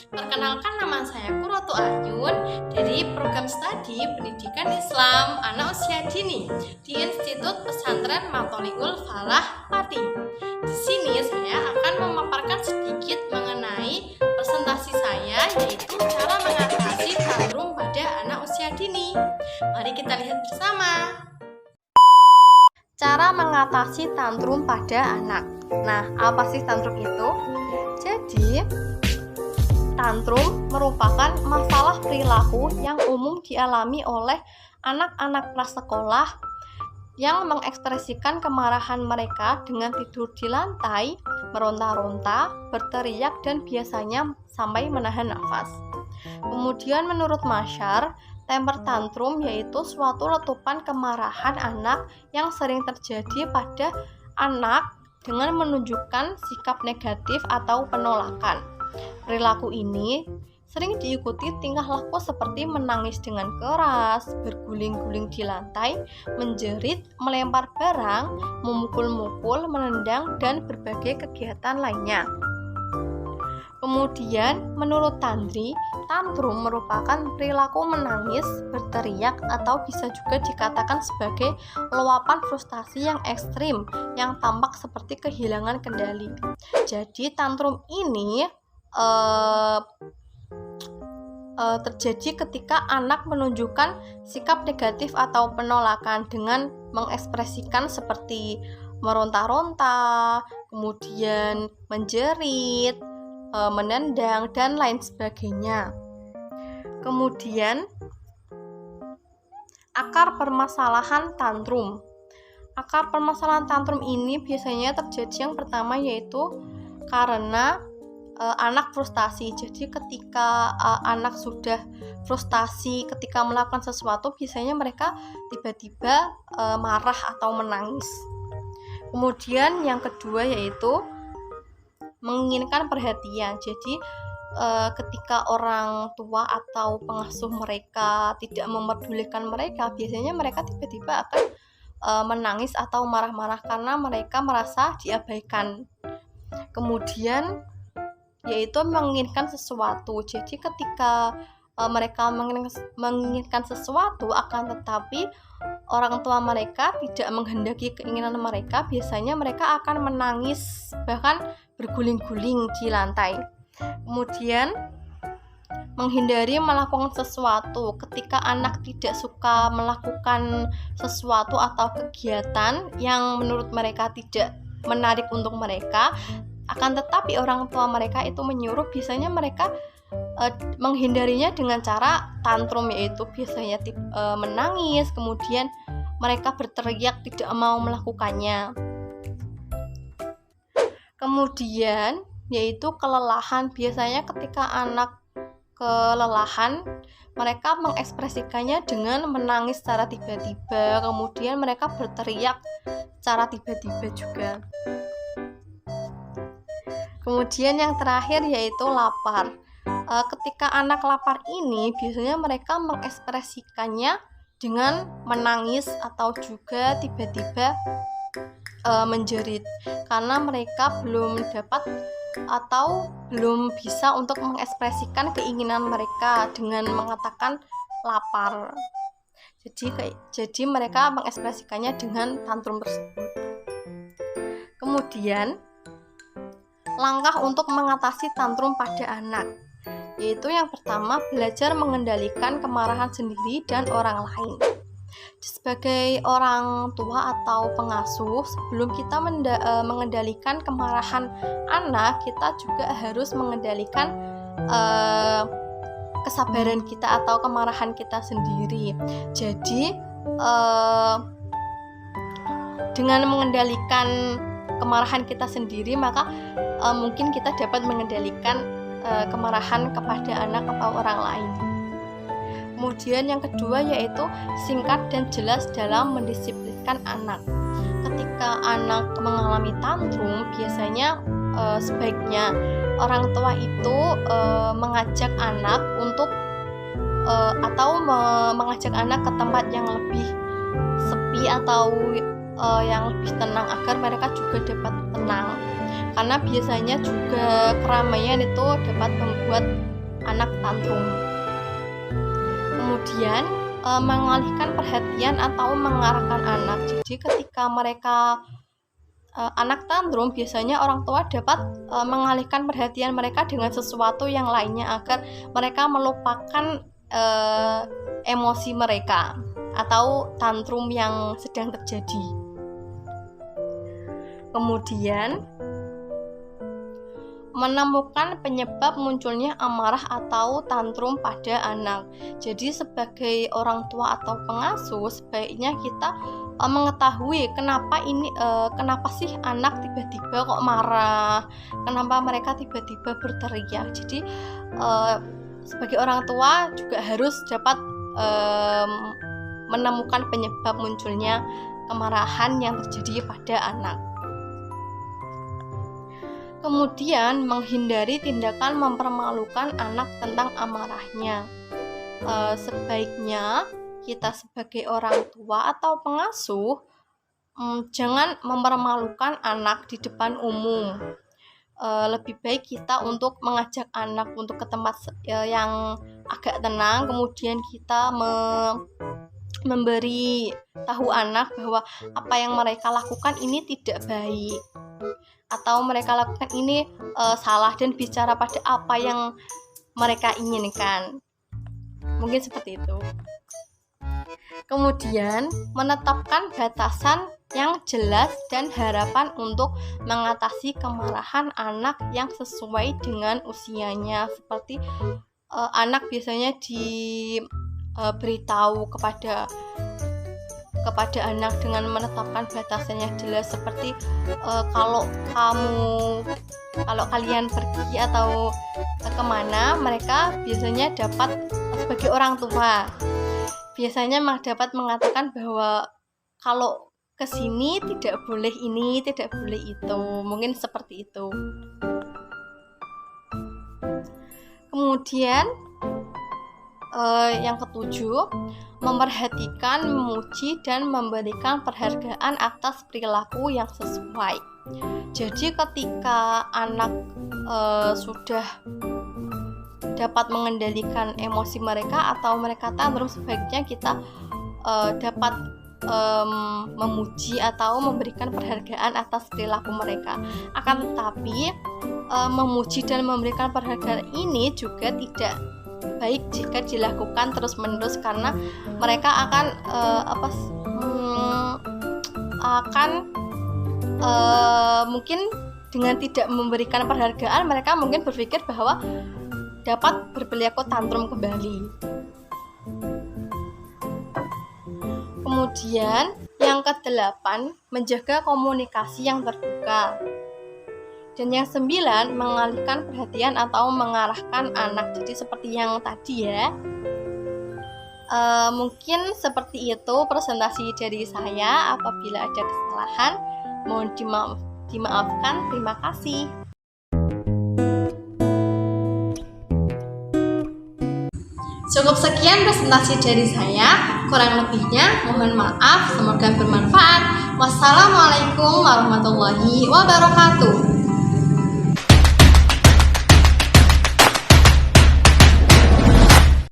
Perkenalkan, nama saya Kuroto Ayun dari program studi Pendidikan Islam Anak Usia Dini di Institut Pesantren Matoliul Falah Pati. Di sini saya akan memaparkan sedikit mengenai presentasi saya, yaitu cara mengatasi tantrum pada anak usia dini. Mari kita lihat bersama. Cara mengatasi tantrum pada anak. Nah, apa sih tantrum itu? Jadi, tantrum merupakan masalah perilaku yang umum dialami oleh anak-anak prasekolah yang mengekspresikan kemarahan mereka dengan tidur di lantai, meronta-ronta, berteriak, dan biasanya sampai menahan nafas. Kemudian menurut Masyar, temper tantrum yaitu suatu letupan kemarahan anak yang sering terjadi pada anak dengan menunjukkan sikap negatif atau penolakan. Perilaku ini sering diikuti tingkah laku seperti menangis dengan keras, berguling-guling di lantai, menjerit, melempar barang, memukul-mukul, menendang, dan berbagai kegiatan lainnya. Kemudian, menurut Tandri, tantrum merupakan perilaku menangis, berteriak, atau bisa juga dikatakan sebagai luapan frustasi yang ekstrim yang tampak seperti kehilangan kendali. Jadi, tantrum ini terjadi ketika anak menunjukkan sikap negatif atau penolakan dengan mengekspresikan seperti meronta-ronta, kemudian menjerit, menendang, dan lain sebagainya. Kemudian, akar permasalahan tantrum. Akar permasalahan tantrum ini biasanya terjadi yang pertama yaitu karena anak frustasi. Jadi ketika anak sudah frustasi ketika melakukan sesuatu, biasanya mereka tiba-tiba marah atau menangis. Kemudian yang kedua yaitu menginginkan perhatian. Jadi ketika orang tua atau pengasuh mereka tidak memperdulikan mereka, biasanya mereka tiba-tiba akan menangis atau marah-marah karena mereka merasa diabaikan. Kemudian yaitu menginginkan sesuatu. Jadi ketika mereka menginginkan sesuatu, akan tetapi orang tua mereka tidak menghendaki keinginan mereka, biasanya mereka akan menangis, bahkan berguling-guling di lantai. Kemudian menghindari melakukan sesuatu. Ketika anak tidak suka melakukan sesuatu atau kegiatan yang menurut mereka tidak menarik untuk mereka, akan tetapi orang tua mereka itu menyuruh, biasanya mereka menghindarinya dengan cara tantrum, yaitu biasanya menangis, kemudian mereka berteriak tidak mau melakukannya. Kemudian yaitu kelelahan. Biasanya ketika anak kelelahan, mereka mengekspresikannya dengan menangis secara tiba-tiba, kemudian mereka berteriak secara tiba-tiba juga. Kemudian yang terakhir yaitu lapar. Ketika anak lapar ini, biasanya mereka mengekspresikannya dengan menangis atau juga tiba-tiba menjerit, karena mereka belum dapat atau belum bisa untuk mengekspresikan keinginan mereka dengan mengatakan lapar. Jadi mereka mengekspresikannya dengan tantrum tersebut. Kemudian langkah untuk mengatasi tantrum pada anak, yaitu yang pertama, belajar mengendalikan kemarahan sendiri dan orang lain. Sebagai orang tua atau pengasuh, sebelum kita mengendalikan kemarahan anak, kita juga harus mengendalikan kesabaran kita atau kemarahan kita sendiri. Jadi dengan mengendalikan kemarahan kita sendiri, maka mungkin kita dapat mengendalikan kemarahan kepada anak atau orang lain. Kemudian yang kedua yaitu singkat dan jelas dalam mendisiplinkan anak. Ketika anak mengalami tantrum, biasanya sebaiknya orang tua itu mengajak anak untuk mengajak anak ke tempat yang lebih sepi atau yang lebih tenang agar mereka juga dapat tenang. karena biasanya juga keramaian itu dapat membuat anak tantrum. Kemudian mengalihkan perhatian atau mengarahkan anak. Jadi ketika mereka anak tantrum, biasanya orang tua dapat mengalihkan perhatian mereka dengan sesuatu yang lainnya agar mereka melupakan emosi mereka atau tantrum yang sedang terjadi. Kemudian menemukan penyebab munculnya amarah atau tantrum pada anak. Jadi sebagai orang tua atau pengasuh, sebaiknya kita mengetahui kenapa sih anak tiba-tiba kok marah, kenapa mereka tiba-tiba berteriak. Jadi sebagai orang tua juga harus dapat menemukan penyebab munculnya kemarahan yang terjadi pada anak. Kemudian menghindari tindakan mempermalukan anak tentang amarahnya. Sebaiknya kita sebagai orang tua atau pengasuh jangan mempermalukan anak di depan umum. Lebih baik kita untuk mengajak anak untuk ke tempat yang agak tenang, kemudian kita memberi tahu anak bahwa apa yang mereka lakukan ini tidak baik, atau mereka lakukan ini salah, dan bicara pada apa yang mereka inginkan. Mungkin seperti itu. Kemudian menetapkan batasan yang jelas dan harapan untuk mengatasi kemarahan anak yang sesuai dengan usianya. Seperti anak biasanya diberitahu kepada anak dengan menetapkan batasan yang jelas, seperti kalau kalian pergi atau kemana, mereka biasanya dapat sebagai orang tua biasanya dapat mengatakan bahwa kalau kesini tidak boleh ini, tidak boleh itu, mungkin seperti itu. Kemudian yang ketujuh, memperhatikan, memuji, dan memberikan penghargaan atas perilaku yang sesuai. Jadi ketika anak sudah dapat mengendalikan emosi mereka atau mereka tantrum, sebaiknya kita dapat memuji atau memberikan penghargaan atas perilaku mereka. Akan tetapi memuji dan memberikan penghargaan ini juga tidak baik jika dilakukan terus-menerus, karena mereka mungkin dengan tidak memberikan penghargaan, mereka mungkin berpikir bahwa dapat berperilaku tantrum kembali. Kemudian yang ke-8, menjaga komunikasi yang terbuka. Dan yang 9, mengalihkan perhatian atau mengarahkan anak. Jadi seperti yang tadi ya. Mungkin seperti itu presentasi dari saya. Apabila ada kesalahan, mohon dimaafkan. Terima kasih. Cukup sekian presentasi dari saya. Kurang lebihnya mohon maaf. Semoga bermanfaat. Wassalamualaikum warahmatullahi wabarakatuh.